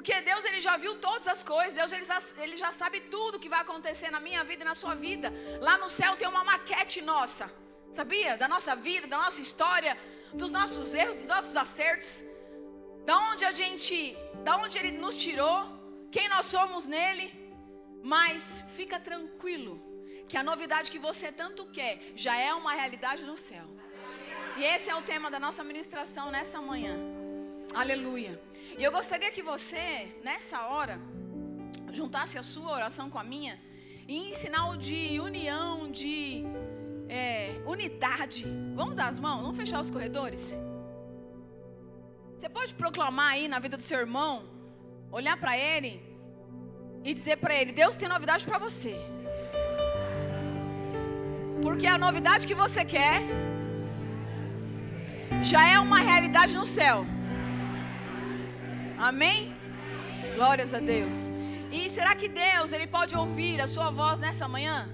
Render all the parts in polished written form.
Porque Deus, Ele já viu todas as coisas. Deus, Ele já sabe tudo que vai acontecer na minha vida e na sua vida. Lá no céu tem uma maquete nossa, sabia? Da nossa vida, da nossa história, dos nossos erros, dos nossos acertos, da onde Ele nos tirou, quem nós somos nele. Mas fica tranquilo, que a novidade que você tanto quer já é uma realidade no céu. E esse é o tema da nossa ministração nessa manhã. Aleluia. E eu gostaria que você, nessa hora, juntasse a sua oração com a minha, e em sinal de união, de unidade. Vamos dar as mãos? Vamos fechar os corredores? Você pode proclamar aí na vida do seu irmão, olhar para ele e dizer para ele: Deus tem novidade para você. Porque a novidade que você quer já é uma realidade no céu. Amém? Glórias a Deus. E será que Deus, Ele pode ouvir a sua voz nessa manhã?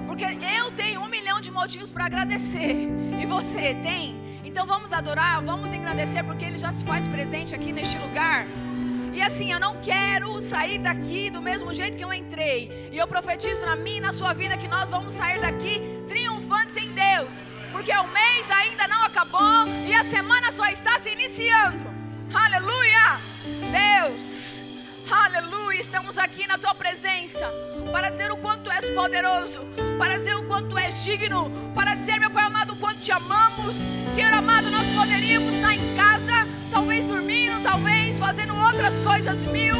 Porque eu tenho 1 milhão de motivos para agradecer. E você tem? Então vamos adorar, vamos engrandecer, porque Ele já se faz presente aqui neste lugar. E assim, eu não quero sair daqui do mesmo jeito que eu entrei. E eu profetizo na minha e na sua vida que nós vamos sair daqui triunfantes em Deus. Porque o mês ainda não acabou e a semana só está se iniciando. Aleluia! Deus, aleluia! Estamos aqui na Tua presença para dizer o quanto Tu és poderoso, para dizer o quanto Tu és digno, para dizer, meu Pai amado, o quanto Te amamos. Senhor amado, nós poderíamos estar em casa, talvez dormindo, talvez fazendo outras coisas mil,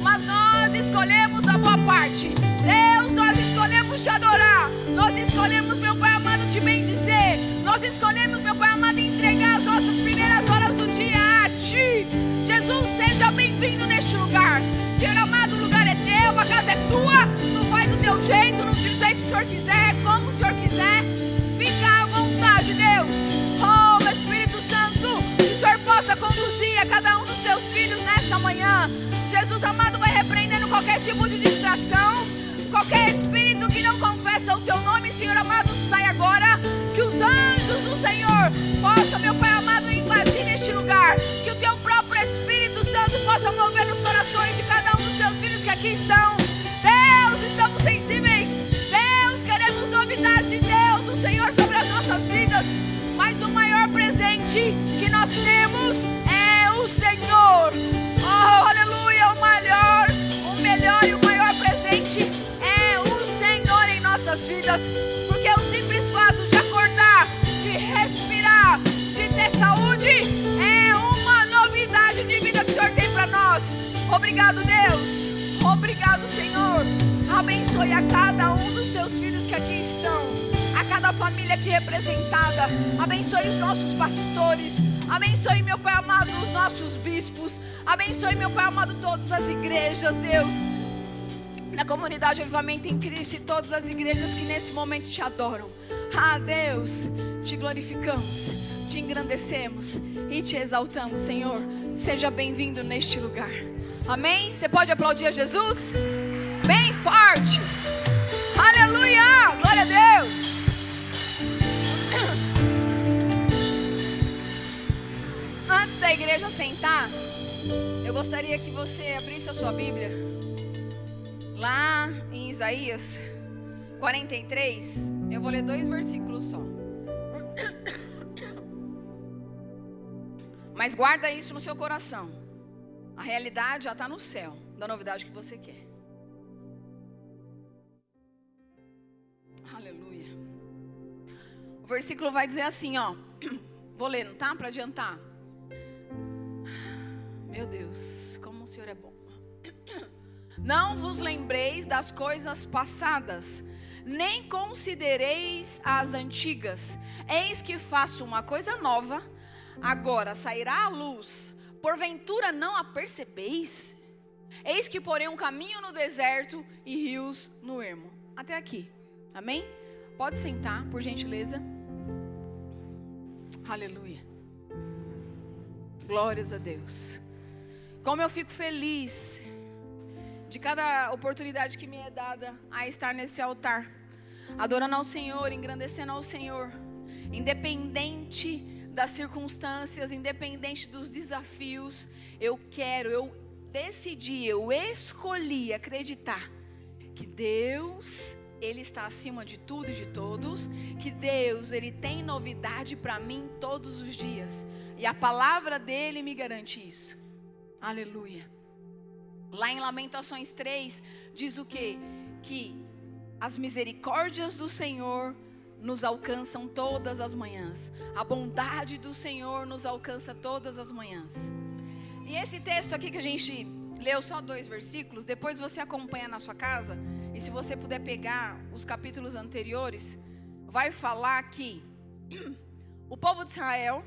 mas nós escolhemos a boa parte. Deus, nós escolhemos Te adorar, nós escolhemos, meu Pai amado, Te bendizer, nós escolhemos, meu Pai amado, entregar as nossas primeiras horas do dia a Ti. Jesus, seja bem-vindo neste lugar. Senhor amado, o lugar é Teu, a casa é Tua, Tu faz do Teu jeito, no jeito que o Senhor quiser, como o Senhor quiser. Fica à vontade, Deus. Oh, Espírito Santo, que o Senhor possa conduzir a cada um dos Teus filhos nesta manhã. Jesus amado, vai repreendendo qualquer tipo de distração, qualquer espírito que não confessa o Teu nome, Senhor amado, sai agora. Que os anjos do Senhor possam, meu Pai amado, invadir neste lugar. Que o Teu próprio Espírito Santo possa mover nos corações de cada um dos Teus filhos que aqui estão. Deus, estamos sensíveis. Deus, queremos novidade de Deus, do Senhor, sobre as nossas vidas. Mas o maior presente que nós temos é o Senhor. Oh, aleluia, o melhor e o maior presente é o Senhor em nossas vidas. Porque o simples fato de acordar, de respirar, de ter saúde, é uma novidade de vida que o Senhor tem para nós. Obrigado, Deus. Obrigado, Senhor. Abençoe a cada um dos Teus filhos que aqui estão, a cada família aqui representada. Abençoe os nossos pastores. Abençoe, meu Pai amado, os nossos bispos. Abençoe, meu Pai amado, todas as igrejas, Deus, na comunidade Avivamento em Cristo e todas as igrejas que nesse momento Te adoram. Ah, Deus, Te glorificamos, Te engrandecemos e Te exaltamos, Senhor. Seja bem-vindo neste lugar. Amém? Você pode aplaudir a Jesus? Bem forte. Aleluia! Glória a Deus! Antes da igreja sentar, eu gostaria que você abrisse a sua Bíblia lá em Isaías 43. Eu vou ler 2 versículos só. Mas guarda isso no seu coração. A realidade já está no céu, da novidade que você quer. Aleluia. O versículo vai dizer assim, ó. Vou ler, não tá? Para adiantar. Meu Deus, como o Senhor é bom. Não vos lembreis das coisas passadas, nem considereis as antigas. Eis que faço uma coisa nova, agora sairá à luz. Porventura não a percebeis? Eis que porém um caminho no deserto e rios no ermo. Até aqui, amém? Pode sentar, por gentileza. Aleluia. Glórias a Deus. Como eu fico feliz de cada oportunidade que me é dada a estar nesse altar, adorando ao Senhor, engrandecendo ao Senhor, independente das circunstâncias, independente dos desafios. Eu decidi, eu escolhi acreditar que Deus, Ele está acima de tudo e de todos, que Deus, Ele tem novidade para mim todos os dias, e a palavra dEle me garante isso. Aleluia. Lá em Lamentações 3, diz o quê? Que as misericórdias do Senhor nos alcançam todas as manhãs. A bondade do Senhor nos alcança todas as manhãs. E esse texto aqui que a gente leu, só 2 versículos, depois você acompanha na sua casa. E se você puder pegar os capítulos anteriores, vai falar que o povo de Israel,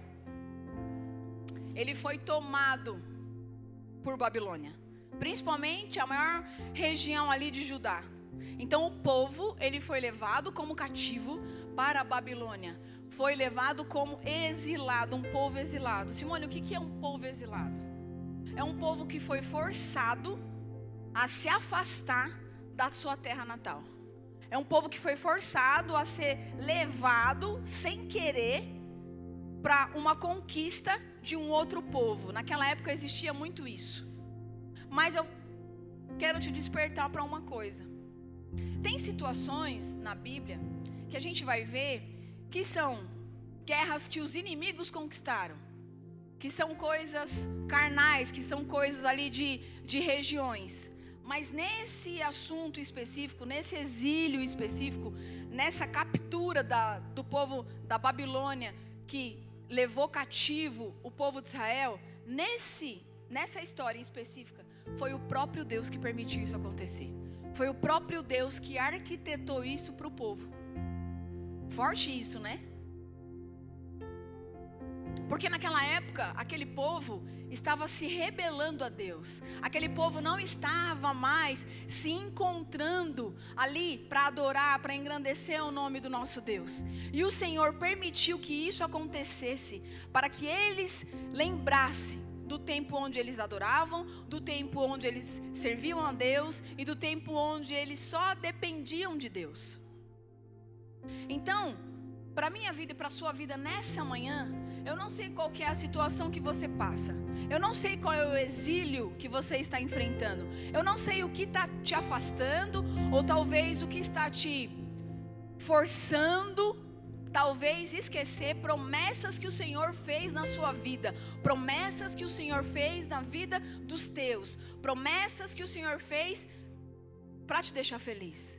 ele foi tomado por Babilônia. Principalmente a maior região ali de Judá. Então o povo, ele foi levado como cativo para a Babilônia. Foi levado como exilado, um povo exilado. Simone, o que é um povo exilado? É um povo que foi forçado a se afastar da sua terra natal. É um povo que foi forçado a ser levado sem querer para uma conquista de um outro povo. Naquela época existia muito isso. Mas eu quero te despertar para uma coisa. Tem situações na Bíblia que a gente vai ver que são guerras que os inimigos conquistaram, que são coisas carnais, que são coisas ali de regiões. Mas nesse assunto específico, nesse exílio específico, nessa captura do povo da Babilônia, que levou cativo o povo de Israel, nessa história em específica, foi o próprio Deus que permitiu isso acontecer. Foi o próprio Deus que arquitetou isso para o povo. Forte isso, né? Porque naquela época, aquele povo estava se rebelando a Deus. Aquele povo não estava mais se encontrando ali para adorar, para engrandecer o nome do nosso Deus. E o Senhor permitiu que isso acontecesse para que eles lembrassem do tempo onde eles adoravam, do tempo onde eles serviam a Deus e do tempo onde eles só dependiam de Deus. Então, para a minha vida e para a sua vida nessa manhã, eu não sei qual que é a situação que você passa. Eu não sei qual é o exílio que você está enfrentando. Eu não sei o que está te afastando, ou talvez o que está te forçando, talvez esquecer promessas que o Senhor fez na sua vida. Promessas que o Senhor fez na vida dos teus. Promessas que o Senhor fez para te deixar feliz.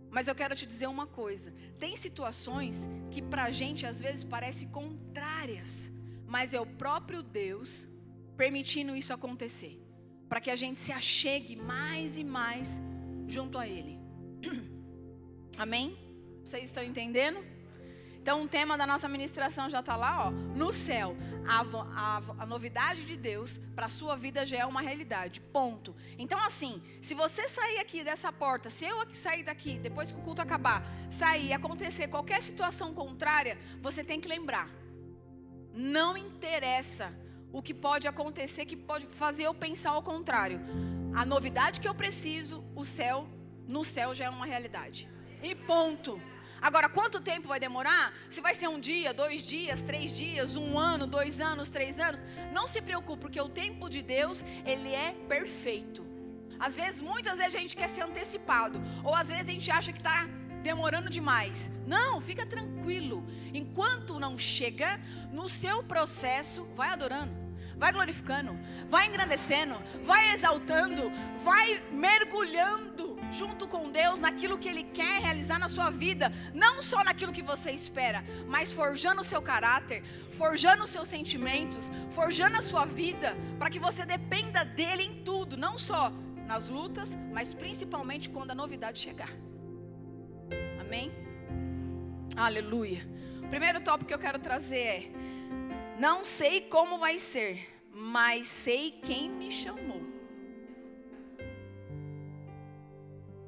Mas eu quero te dizer uma coisa. Tem situações que pra gente às vezes parecem contrárias. Mas é o próprio Deus permitindo isso acontecer. Para que a gente se achegue mais e mais junto a Ele. Amém? Vocês estão entendendo? Então o tema da nossa ministração já está lá, ó. No céu, a novidade de Deus para a sua vida já é uma realidade, ponto. Então assim, se você sair aqui dessa porta, se eu aqui sair daqui, depois que o culto acabar, sair e acontecer qualquer situação contrária, você tem que lembrar. Não interessa o que pode acontecer, que pode fazer eu pensar ao contrário. A novidade que eu preciso, no céu já é uma realidade. E ponto. Agora, quanto tempo vai demorar? Se vai ser 1 dia, 2 dias, 3 dias, 1 ano, 2 anos, 3 anos, não se preocupe, porque o tempo de Deus, Ele é perfeito. Às vezes, muitas vezes a gente quer ser antecipado, ou às vezes a gente acha que está demorando demais. Não, fica tranquilo. Enquanto não chega, no seu processo, vai adorando, vai glorificando, vai engrandecendo, vai exaltando, vai mergulhando junto com Deus naquilo que Ele quer realizar na sua vida. Não só naquilo que você espera, mas forjando o seu caráter, forjando os seus sentimentos, forjando a sua vida, para que você dependa dEle em tudo. Não só nas lutas, mas principalmente quando a novidade chegar. Amém? Aleluia. O primeiro tópico que eu quero trazer é: não sei como vai ser, mas sei quem me chamou.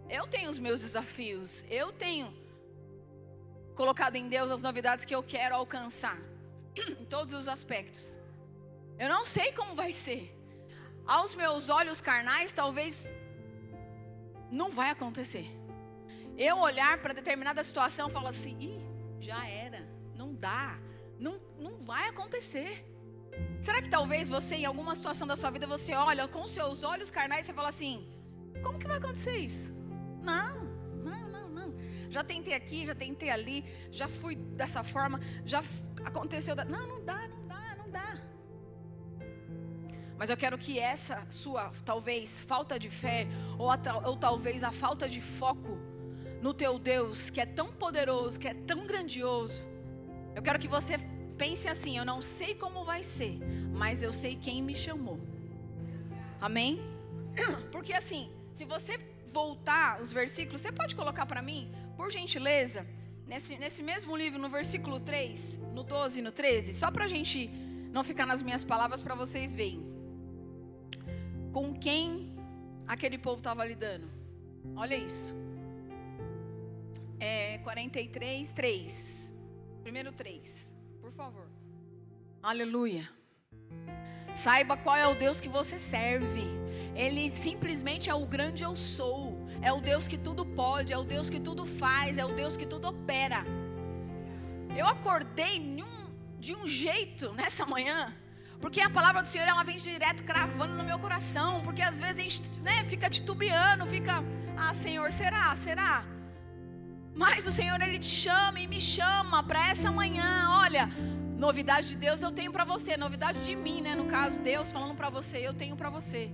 Eu tenho os meus desafios, eu tenho colocado em Deus as novidades que eu quero alcançar, em todos os aspectos. Eu não sei como vai ser. Aos meus olhos carnais, talvez não vai acontecer. Eu olhar para determinada situação e falar assim: já era, não dá, não vai acontecer. Será que talvez você, em alguma situação da sua vida, você olha com seus olhos carnais e você fala assim: como que vai acontecer isso? Não. Já tentei aqui, já tentei ali, já fui dessa forma, já aconteceu. Não dá. Mas eu quero que essa sua, talvez, falta de fé, ou talvez a falta de foco no teu Deus, que é tão poderoso, que é tão grandioso, eu quero que você pense assim: eu não sei como vai ser, mas eu sei quem me chamou. Amém? Porque assim, se você voltar os versículos, você pode colocar para mim, por gentileza, nesse mesmo livro, no versículo 3, no 12 e no 13, só para a gente não ficar nas minhas palavras, para vocês verem com quem aquele povo estava lidando. Olha isso. 43, 3. Primeiro 3, por favor. Aleluia. Saiba qual é o Deus que você serve. Ele simplesmente é o grande eu sou. É o Deus que tudo pode, é o Deus que tudo faz, é o Deus que tudo opera. Eu acordei de um jeito nessa manhã, porque a palavra do Senhor, ela vem direto cravando no meu coração. Porque às vezes a gente, fica titubeando, fica: Senhor, será? Mas o Senhor, Ele te chama e me chama para essa manhã. Olha, novidade de Deus eu tenho para você, novidade de mim, no caso, Deus falando para você, eu tenho para você.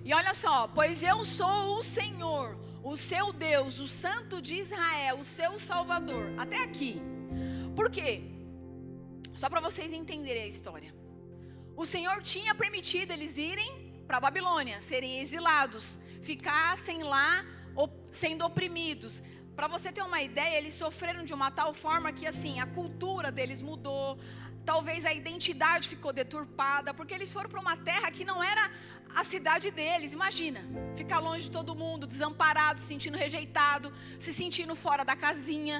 E olha só: pois eu sou o Senhor, o seu Deus, o Santo de Israel, o seu Salvador. Até aqui. Por quê? Só para vocês entenderem a história. O Senhor tinha permitido eles irem para a Babilônia, serem exilados, ficassem lá sendo oprimidos. Para você ter uma ideia, eles sofreram de uma tal forma que assim, a cultura deles mudou. Talvez a identidade ficou deturpada, porque eles foram para uma terra que não era a cidade deles. Imagina, ficar longe de todo mundo, desamparado, se sentindo rejeitado, se sentindo fora da casinha.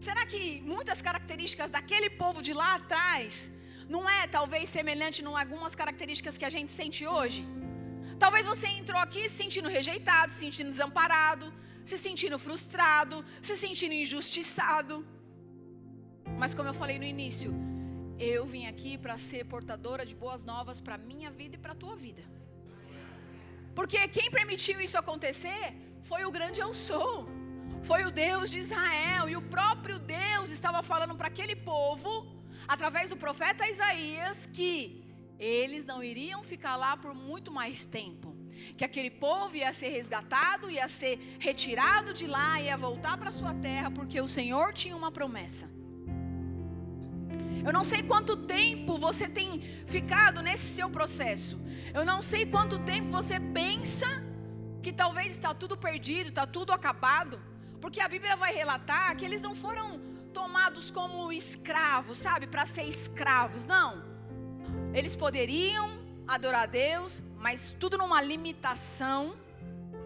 Será que muitas características daquele povo de lá atrás não é talvez semelhante em algumas características que a gente sente hoje? Talvez você entrou aqui se sentindo rejeitado, se sentindo desamparado, se sentindo frustrado, se sentindo injustiçado. Mas como eu falei no início, eu vim aqui para ser portadora de boas novas para a minha vida e para a tua vida. Porque quem permitiu isso acontecer foi o grande eu sou. Foi o Deus de Israel. E o próprio Deus estava falando para aquele povo, através do profeta Isaías, que eles não iriam ficar lá por muito mais tempo. Que aquele povo ia ser resgatado, ia ser retirado de lá, ia voltar para a sua terra, porque o Senhor tinha uma promessa. Eu não sei quanto tempo você tem ficado nesse seu processo. Eu não sei quanto tempo você pensa que talvez está tudo perdido, está tudo acabado. Porque a Bíblia vai relatar que eles não foram tomados como escravos, sabe? Para ser escravos, não. Eles poderiam adorar a Deus, mas tudo numa limitação.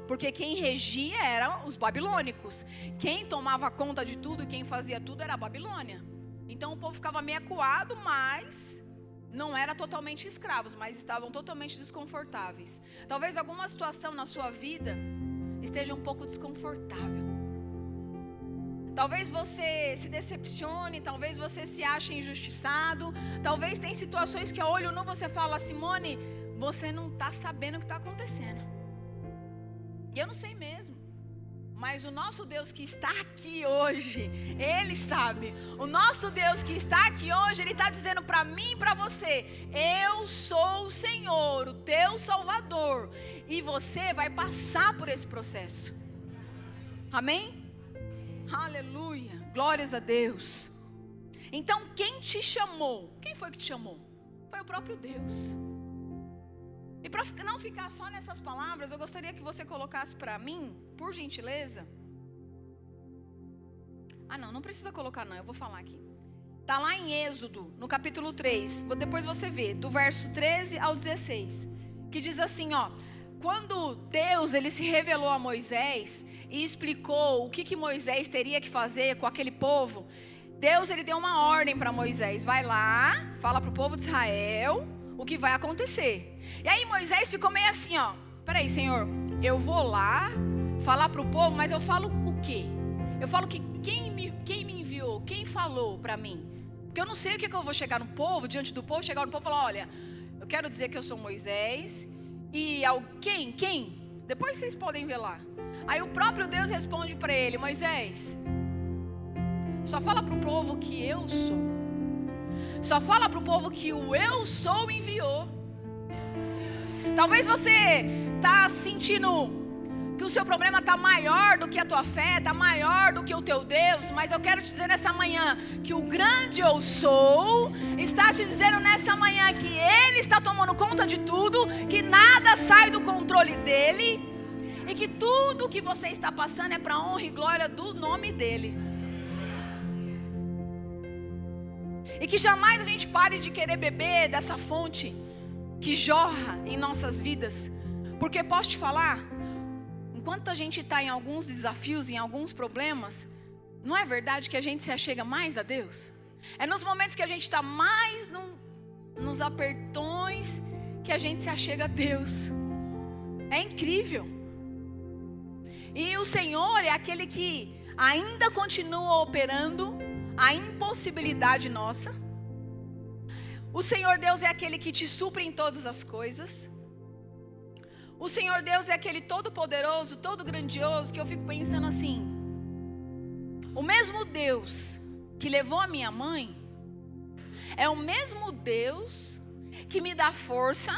Porque quem regia eram os babilônicos. Quem tomava conta de tudo e quem fazia tudo era a Babilônia. Então o povo ficava meio acuado, mas não era totalmente escravos, mas estavam totalmente desconfortáveis. Talvez alguma situação na sua vida esteja um pouco desconfortável. Talvez você se decepcione, talvez você se ache injustiçado. Talvez tem situações que a olho nu você fala: Simone, você não está sabendo o que está acontecendo. E eu não sei mesmo. Mas o nosso Deus que está aqui hoje, Ele sabe. O nosso Deus que está aqui hoje, Ele está dizendo para mim e para você: eu sou o Senhor, o teu Salvador. E você vai passar por esse processo. Amém? Aleluia, glórias a Deus. Então quem te chamou? Quem foi que te chamou? Foi o próprio Deus. E para não ficar só nessas palavras, eu gostaria que você colocasse para mim, por gentileza. Não precisa colocar não, eu vou falar aqui. Está lá em Êxodo, no capítulo 3, depois você vê, do verso 13 ao 16. Que diz assim, quando Deus ele se revelou a Moisés e explicou o que Moisés teria que fazer com aquele povo, Deus ele deu uma ordem para Moisés: vai lá, fala para o povo de Israel o que vai acontecer. E aí Moisés ficou meio assim, peraí, Senhor, eu vou lá falar para o povo, mas eu falo o quê? Eu falo que quem me enviou, quem falou para mim? Porque eu não sei o que eu vou chegar no povo, diante do povo, chegar no povo e falar: olha, eu quero dizer que eu sou Moisés. E alguém, quem? Depois vocês podem ver lá. Aí o próprio Deus responde para ele: Moisés, só fala para o povo que eu sou. Só fala para o povo que o eu sou enviou. Talvez você está sentindo que o seu problema está maior do que a tua fé, está maior do que o teu Deus. Mas eu quero te dizer nessa manhã que o grande eu sou está te dizendo nessa manhã que Ele está tomando conta de tudo, que nada sai do controle dEle, e que tudo que você está passando é para a honra e glória do nome dEle. E que jamais a gente pare de querer beber dessa fonte que jorra em nossas vidas. Porque posso te falar, enquanto a gente está em alguns desafios, em alguns problemas, não é verdade que a gente se achega mais a Deus? É nos momentos que a gente está mais nos apertões que a gente se achega a Deus. É incrível. E o Senhor é aquele que ainda continua operando a impossibilidade nossa. O Senhor Deus é aquele que te supre em todas as coisas. O Senhor Deus é aquele todo poderoso, todo grandioso, que eu fico pensando assim: o mesmo Deus que levou a minha mãe é o mesmo Deus que me dá força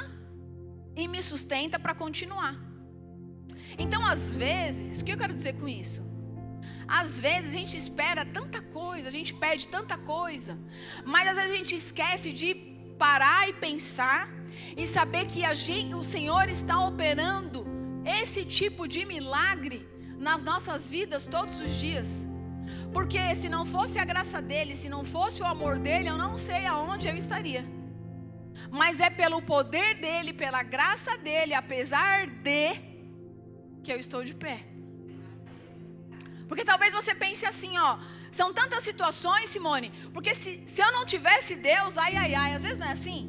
e me sustenta para continuar. Então, às vezes, o que eu quero dizer com isso? Às vezes a gente espera tanta coisa, a gente pede tanta coisa, mas às vezes a gente esquece de parar e pensar e saber que o Senhor está operando esse tipo de milagre nas nossas vidas todos os dias. Porque se não fosse a graça dEle, se não fosse o amor dEle, eu não sei aonde eu estaria. Mas é pelo poder dEle, pela graça dEle, apesar de, que eu estou de pé. Porque talvez você pense assim, ó, são tantas situações, Simone, porque se eu não tivesse Deus, ai, às vezes não é assim.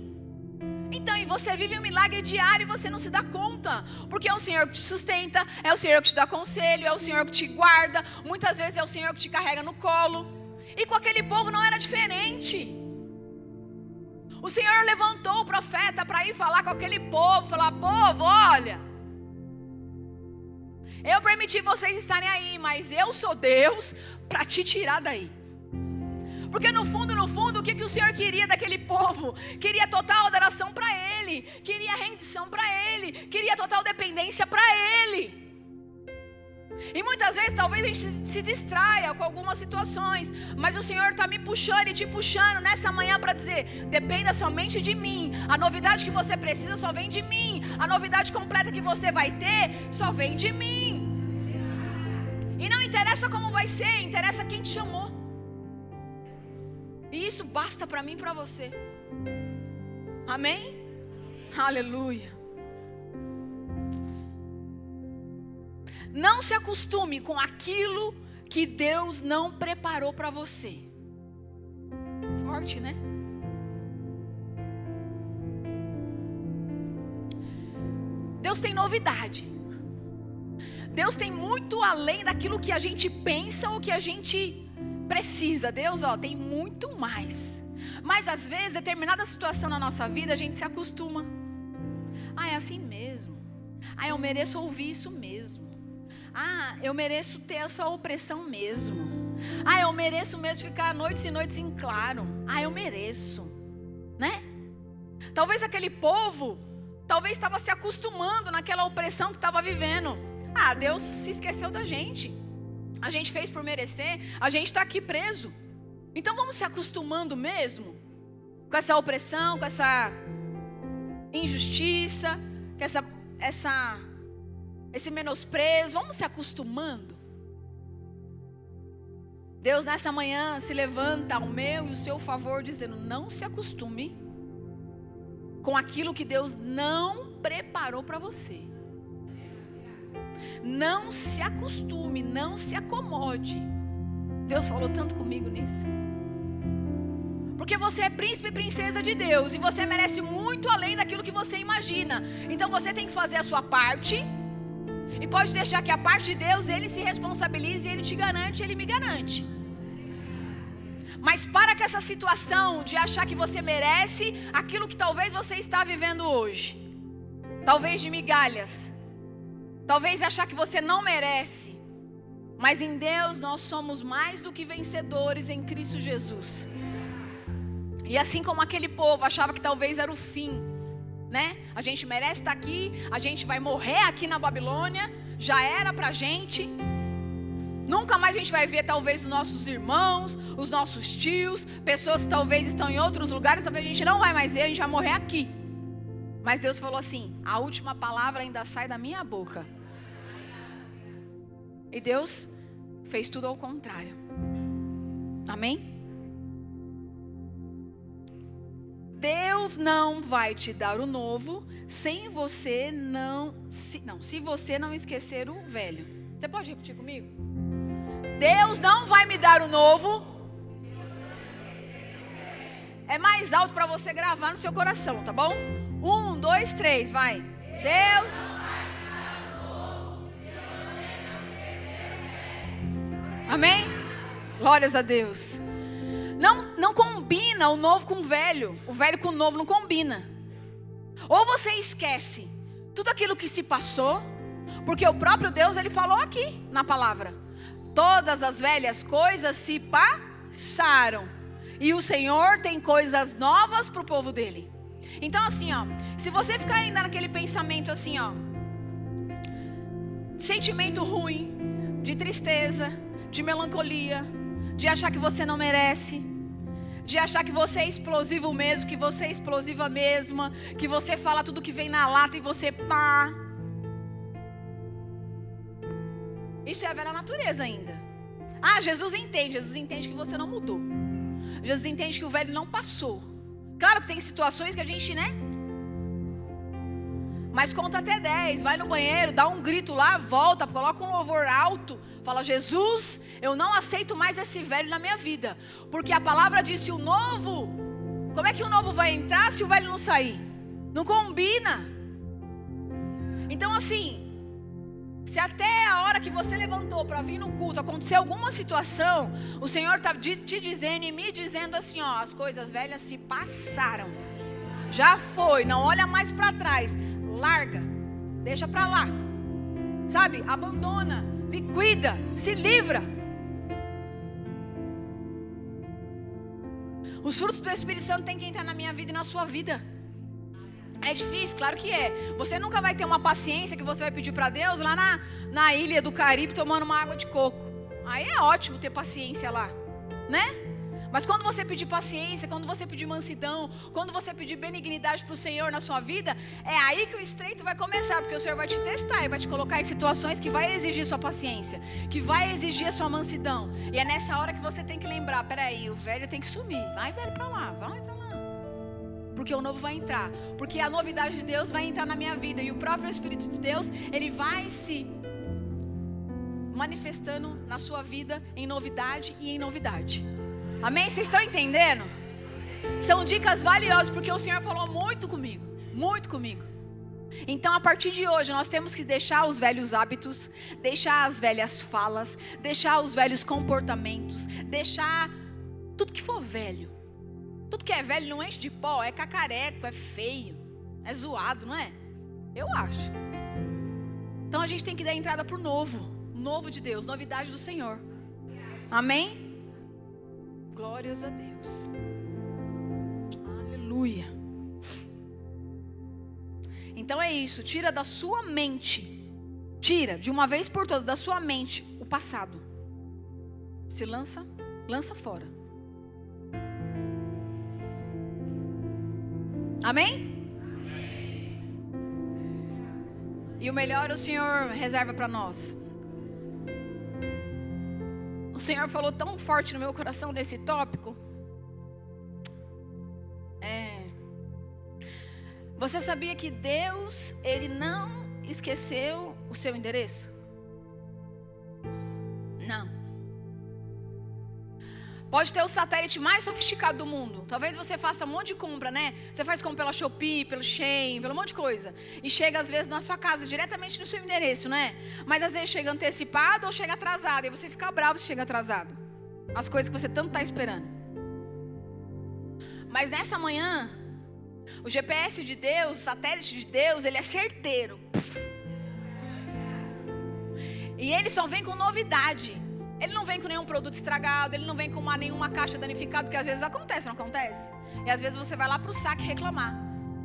Então, e você vive um milagre diário e você não se dá conta, porque é o Senhor que te sustenta, é o Senhor que te dá conselho, é o Senhor que te guarda, muitas vezes é o Senhor que te carrega no colo. E com aquele povo não era diferente. O Senhor levantou o profeta para ir falar com aquele povo, falar: povo, olha, eu permiti vocês estarem aí, mas eu sou Deus para te tirar daí. Porque no fundo, o que o Senhor queria daquele povo? Queria total adoração para Ele, queria rendição para Ele, queria total dependência para Ele. E muitas vezes talvez a gente se distraia com algumas situações, mas o Senhor está me puxando e te puxando nessa manhã para dizer: dependa somente de mim. A novidade que você precisa só vem de mim. A novidade completa que você vai ter só vem de mim. E não interessa como vai ser, interessa quem te chamou. E isso basta para mim e para você. Amém? Aleluia. Não se acostume com aquilo que Deus não preparou para você. Forte, né? Deus tem novidade. Deus tem muito além daquilo que a gente pensa ou que a gente precisa. Deus, tem muito mais. Mas às vezes, determinada situação na nossa vida, a gente se acostuma. É assim mesmo. Eu mereço ouvir isso mesmo. Eu mereço ter essa opressão mesmo. Eu mereço mesmo ficar noites e noites em claro. Eu mereço, né? Talvez aquele povo, estava se acostumando naquela opressão que estava vivendo. Deus se esqueceu da gente. A gente fez por merecer, a gente está aqui preso. Então vamos se acostumando mesmo com essa opressão, com essa injustiça, com esse menosprezo. Vamos se acostumando. Deus nessa manhã se levanta ao meu e o seu favor, dizendo: não se acostume com aquilo que Deus não preparou para você. Não se acostume, não se acomode. Deus falou tanto comigo nisso. Porque você é príncipe e princesa de Deus, e você merece muito além daquilo que você imagina. Então você tem que fazer a sua parte, e pode deixar que a parte de Deus, Ele se responsabilize, Ele te garante, Ele me garante. Mas para com essa situação de achar que você merece aquilo que talvez você está vivendo hoje. Talvez de migalhas. Talvez achar que você não merece. Mas em Deus nós somos mais do que vencedores em Cristo Jesus. E assim como aquele povo achava que talvez era o fim, né? A gente merece estar aqui, a gente vai morrer aqui na Babilônia, já era pra gente. Nunca mais a gente vai ver talvez os nossos irmãos, os nossos tios, pessoas que talvez estão em outros lugares, talvez a gente não vai mais ver, a gente vai morrer aqui. Mas Deus falou assim: a última palavra ainda sai da minha boca. E Deus fez tudo ao contrário. Amém? Deus não vai te dar o novo sem você se você não esquecer o velho. Você pode repetir comigo? Deus não vai me dar o novo. É mais alto para você gravar no seu coração, tá bom? 1, 2, 3, vai. Deus não vai te dar o novo se você não esquecer o velho. Amém? Glórias a Deus. Não combina o novo com o velho com o novo não combina. Ou você esquece tudo aquilo que se passou, porque o próprio Deus, ele falou aqui na palavra: todas as velhas coisas se passaram, e o Senhor tem coisas novas para o povo dele. Então assim, ó, se você ficar ainda naquele pensamento assim, ó, sentimento ruim, de tristeza, de melancolia, de achar que você não merece, de achar que você é explosivo mesmo, que você é explosiva mesma, que você fala tudo que vem na lata e você pá. Isso é a velha natureza ainda. Ah, Jesus entende que você não mudou. Jesus entende que o velho não passou. Claro que tem situações que a gente, né? Mas conta até 10, vai no banheiro, dá um grito lá, volta, coloca um louvor alto, fala: Jesus, eu não aceito mais esse velho na minha vida. Porque a palavra disse: o novo, como é que o novo vai entrar se o velho não sair? Não combina. Então assim, se até a hora que você levantou para vir no culto acontecer alguma situação, o Senhor está te dizendo e me dizendo assim, ó: as coisas velhas se passaram, já foi, não olha mais para trás, larga, deixa para lá, sabe, abandona, liquida, se livra. Os frutos do Espírito Santo têm que entrar na minha vida e na sua vida. É difícil? Claro que é. Você nunca vai ter uma paciência que você vai pedir para Deus lá na ilha do Caribe tomando uma água de coco. Aí é ótimo ter paciência lá, né? Mas quando você pedir paciência, quando você pedir mansidão, quando você pedir benignidade para o Senhor na sua vida, é aí que o estreito vai começar, porque o Senhor vai te testar e vai te colocar em situações que vai exigir sua paciência, que vai exigir a sua mansidão. E é nessa hora que você tem que lembrar: peraí, o velho tem que sumir, vai velho para lá, vai para lá. Porque o novo vai entrar, porque a novidade de Deus vai entrar na minha vida, e o próprio Espírito de Deus, ele vai se manifestando na sua vida em novidade e em novidade. Amém? Vocês estão entendendo? São dicas valiosas, porque o Senhor falou muito comigo, muito comigo. Então a partir de hoje nós temos que deixar os velhos hábitos, deixar as velhas falas, deixar os velhos comportamentos, deixar tudo que for velho. Tudo que é velho não enche de pó, é cacareco, é feio, é zoado, não é? Eu acho. Então a gente tem que dar entrada para o novo de Deus, novidade do Senhor. Amém? Glórias a Deus. Aleluia. Então é isso, tira da sua mente, tira de uma vez por todas da sua mente o passado. Se lança fora. Amém? Amém. E o melhor o Senhor reserva para nós. O Senhor falou tão forte no meu coração nesse tópico. Você sabia que Deus, Ele não esqueceu o seu endereço? Não. Pode ter o satélite mais sofisticado do mundo. Talvez você faça um monte de compra, né? Você faz compra pela Shopee, pelo Shein, pelo monte de coisa. E chega às vezes na sua casa, diretamente no seu endereço, né? Mas às vezes chega antecipado ou chega atrasado. E você fica bravo se chega atrasado. As coisas que você tanto está esperando. Mas nessa manhã, o GPS de Deus, o satélite de Deus, ele é certeiro. E ele só vem com novidade. Ele não vem com nenhum produto estragado, ele não vem com nenhuma caixa danificada, porque às vezes acontece, não acontece? E às vezes você vai lá pro saque reclamar.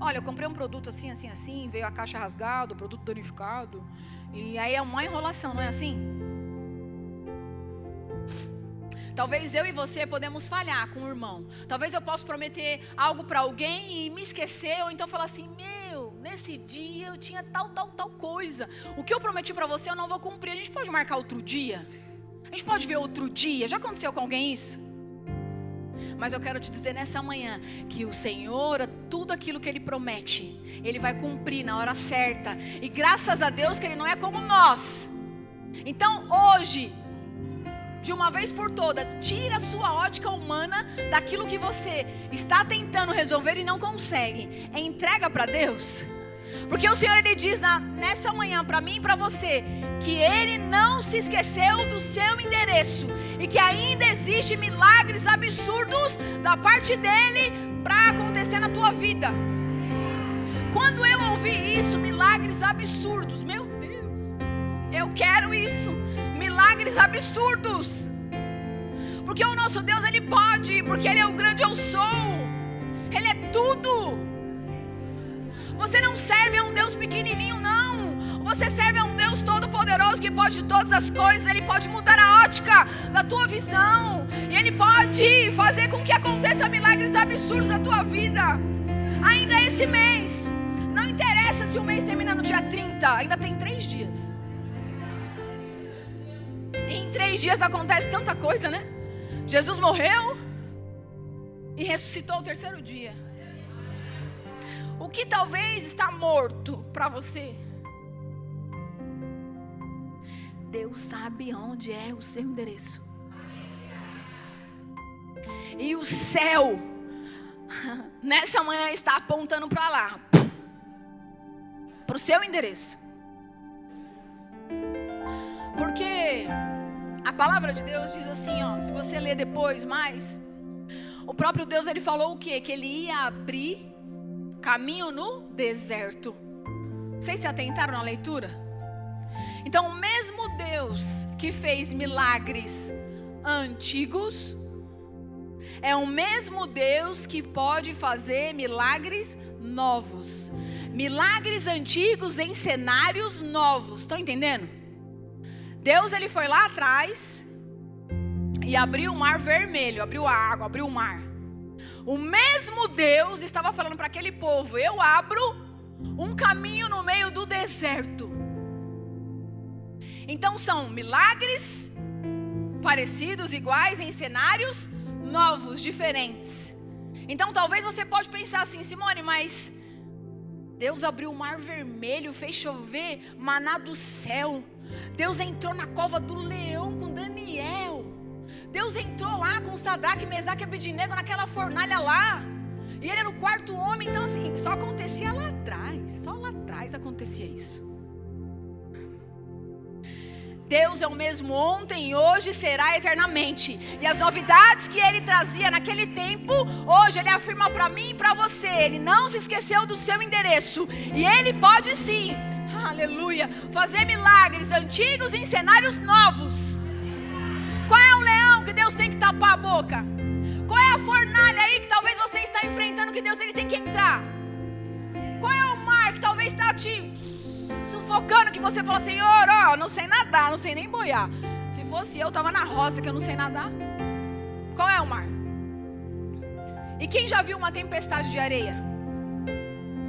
Olha, eu comprei um produto assim, assim, assim, veio a caixa rasgada, o produto danificado. E aí é uma enrolação, não é assim? Talvez eu e você podemos falhar com o irmão. Talvez eu possa prometer algo para alguém e me esquecer, ou então falar assim, nesse dia eu tinha tal coisa. O que eu prometi para você eu não vou cumprir. A gente pode marcar outro dia? A gente pode ver outro dia? Já aconteceu com alguém isso? Mas eu quero te dizer nessa manhã que o Senhor, tudo aquilo que Ele promete, Ele vai cumprir na hora certa. E graças a Deus que Ele não é como nós. Então hoje, de uma vez por toda, tira a sua ótica humana daquilo que você está tentando resolver e não consegue. Entrega para Deus. Porque o Senhor, Ele diz nessa manhã para mim e para você, que Ele não se esqueceu do seu endereço. E que ainda existem milagres absurdos da parte dEle para acontecer na tua vida. Quando eu ouvi isso, milagres absurdos, meu Deus, eu quero isso. Milagres absurdos. Porque o nosso Deus, Ele pode. Porque Ele é o grande eu sou. Ele é tudo. Você não serve a um Deus pequenininho, não. Você serve a um Deus todo-poderoso que pode todas as coisas. Ele pode mudar a ótica da tua visão. E Ele pode fazer com que aconteça milagres absurdos na tua vida. Ainda esse mês. Não interessa se o mês termina no dia 30. Ainda tem 3 dias. Em 3 dias acontece tanta coisa, né? Jesus morreu e ressuscitou o 3º dia. O que talvez está morto para você, Deus sabe onde é o seu endereço. E o céu nessa manhã está apontando para lá, para o seu endereço. Porque a palavra de Deus diz assim, se você ler depois mais, o próprio Deus, Ele falou o quê? Que Ele ia abrir caminho no deserto. Vocês se atentaram na leitura? Então o mesmo Deus que fez milagres antigos é o mesmo Deus que pode fazer milagres novos. Milagres antigos em cenários novos. Estão entendendo? Deus, Ele foi lá atrás e abriu o mar vermelho, abriu a água, abriu o mar. O mesmo Deus estava falando para aquele povo, eu abro um caminho no meio do deserto. Então são milagres parecidos, iguais, em cenários novos, diferentes. Então talvez você pode pensar assim, Simone, mas Deus abriu o mar vermelho, fez chover maná do céu. Deus entrou na cova do leão com Daniel. Deus entrou lá com Sadraque, Mesaque e Abednego naquela fornalha lá. E ele era o 4º homem. Então assim, só acontecia lá atrás. Só lá atrás acontecia isso. Deus é o mesmo ontem, hoje e será eternamente. E as novidades que Ele trazia naquele tempo, hoje Ele afirma para mim e para você. Ele não se esqueceu do seu endereço. E Ele pode sim, aleluia, fazer milagres antigos em cenários novos. Qual é o leão que Deus tem que tapar a boca? Qual é a fornalha aí que talvez você está enfrentando que Deus, Ele tem que entrar? Qual é o mar que talvez está te sufocando, que você fala, Senhor, não sei nadar, não sei nem boiar. Se fosse eu, estava na roça que eu não sei nadar. Qual é o mar? E quem já viu uma tempestade de areia?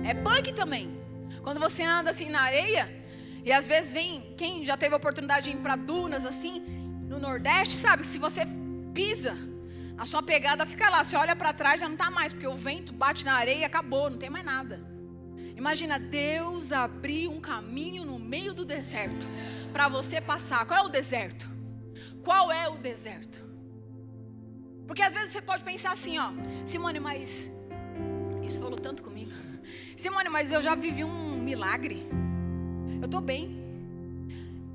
É punk também. Quando você anda assim na areia, e às vezes vem, quem já teve a oportunidade de ir para dunas assim, no Nordeste, sabe que se você pisa, a sua pegada fica lá. Você olha para trás, já não está mais, porque o vento bate na areia e acabou, não tem mais nada. Imagina Deus abrir um caminho no meio do deserto para você passar. Qual é o deserto? Qual é o deserto? Porque às vezes você pode pensar assim, Simone, mas isso falou tanto comigo. Simone, mas eu já vivi um milagre. Eu estou bem.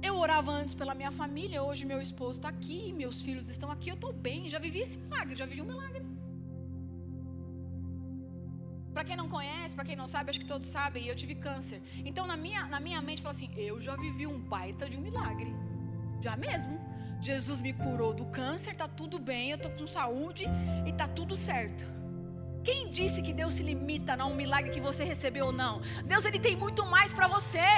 Eu orava antes pela minha família, hoje meu esposo está aqui, meus filhos estão aqui, eu estou bem. Já vivi esse milagre, já vivi um milagre. Para quem não conhece, para quem não sabe, acho que todos sabem, eu tive câncer. Então na minha mente fala assim, eu já vivi um baita de um milagre. Já mesmo. Jesus me curou do câncer, tá tudo bem, eu tô com saúde e tá tudo certo. Quem disse que Deus se limita a um milagre que você recebeu ou não? Deus, Ele tem muito mais para você.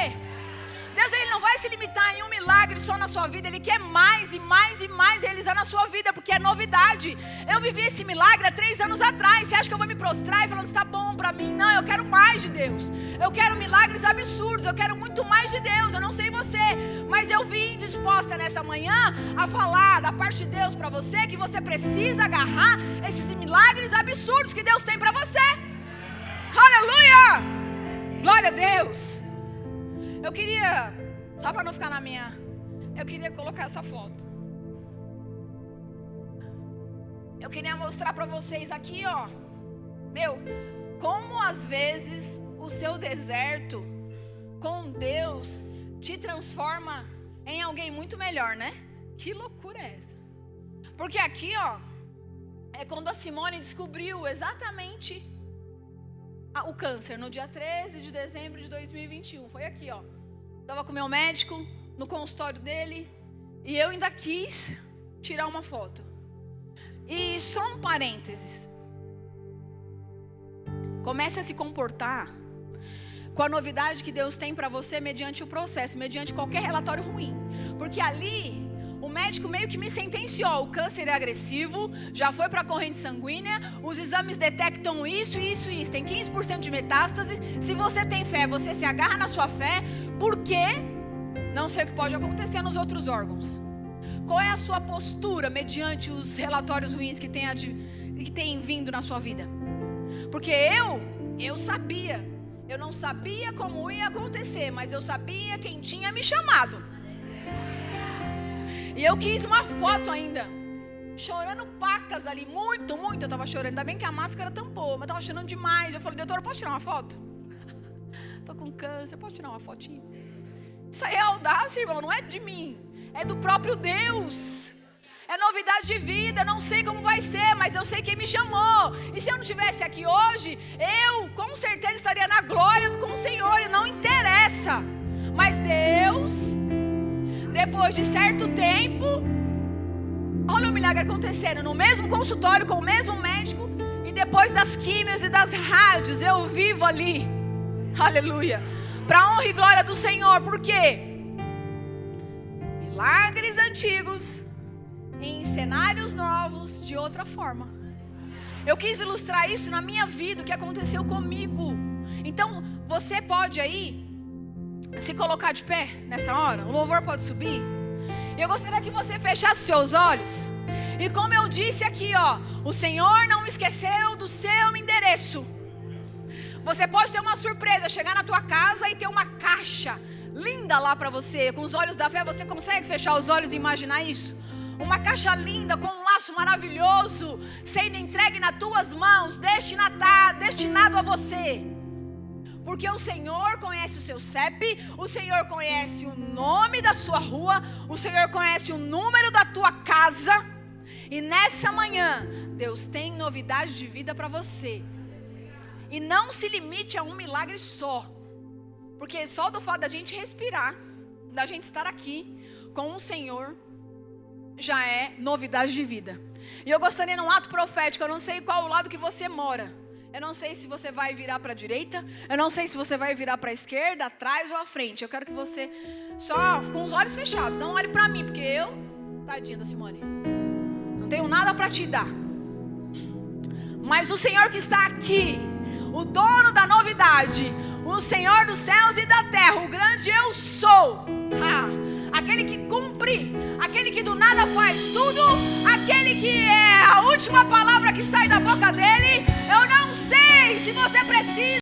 Deus, Ele não vai se limitar em um milagre só na sua vida. Ele quer mais e mais e mais realizar na sua vida, porque é novidade. Eu vivi esse milagre há 3 anos atrás. Você acha que eu vou me prostrar e falando, está bom para mim? Não, eu quero mais de Deus. Eu quero milagres absurdos. Eu quero muito mais de Deus. Eu não sei você, mas eu vim disposta nessa manhã a falar da parte de Deus para você, que você precisa agarrar esses milagres absurdos que Deus tem para você. Aleluia! Glória a Deus! Eu queria, só para não ficar na minha, eu queria colocar essa foto. Eu queria mostrar para vocês aqui, ó. Como às vezes o seu deserto com Deus te transforma em alguém muito melhor, né? Que loucura é essa? Porque aqui, ó, é quando a Simone descobriu exatamente o câncer, no dia 13 de dezembro de 2021. Foi aqui, ó. Estava com o meu médico no consultório dele e eu ainda quis tirar uma foto. E só um parênteses. Comece a se comportar com a novidade que Deus tem para você mediante o processo, mediante qualquer relatório ruim. Porque ali o médico meio que me sentenciou, o câncer é agressivo, já foi para a corrente sanguínea, os exames detectam isso, tem 15% de metástase. Se você tem fé, você se agarra na sua fé, porque não sei o que pode acontecer nos outros órgãos. Qual é a sua postura mediante os relatórios ruins que tem vindo na sua vida? Porque eu sabia, eu não sabia como ia acontecer, mas eu sabia quem tinha me chamado. E eu quis uma foto ainda, chorando pacas ali, muito, eu tava chorando, ainda bem que a máscara tampou, mas tava chorando demais. Eu falei, doutor, posso tirar uma foto? Tô com câncer, posso tirar uma fotinha? Isso aí é audácia, irmão, não é de mim, é do próprio Deus. É novidade de vida, não sei como vai ser, mas eu sei quem me chamou. E se eu não estivesse aqui hoje, eu com certeza estaria na glória com o Senhor, e não interessa. Mas Deus, depois de certo tempo, olha o milagre acontecendo, no mesmo consultório, com o mesmo médico, e depois das químios e das rádios, eu vivo ali, aleluia, para honra e glória do Senhor. Por quê? Milagres antigos, em cenários novos, de outra forma. Eu quis ilustrar isso na minha vida, o que aconteceu comigo. Então, você pode aí se colocar de pé nessa hora, o louvor pode subir. Eu gostaria que você fechasse seus olhos. E como eu disse aqui, ó, o Senhor não esqueceu do seu endereço. Você pode ter uma surpresa, chegar na tua casa e ter uma caixa linda lá para você. Com os olhos da fé, você consegue fechar os olhos e imaginar isso? Uma caixa linda, com um laço maravilhoso, sendo entregue nas tuas mãos, destinado a você. Porque o Senhor conhece o seu CEP, o Senhor conhece o nome da sua rua, o Senhor conhece o número da tua casa. E nessa manhã, Deus tem novidade de vida para você. E não se limite a um milagre só. Porque só do fato da gente respirar, da gente estar aqui com o Senhor, já é novidade de vida. E eu gostaria, num ato profético, eu não sei qual o lado que você mora. Eu não sei se você vai virar para a direita, eu não sei se você vai virar para a esquerda, atrás ou à frente. Eu quero que você, só com os olhos fechados, não olhe para mim, porque eu, tadinha da Simone, não tenho nada para te dar. Mas o Senhor que está aqui, o dono da novidade, o Senhor dos céus e da terra, o grande eu sou, aquele que cumpre, aquele que do nada faz tudo, aquele que é a última palavra que sai da boca dele. Eu não sei se você precisa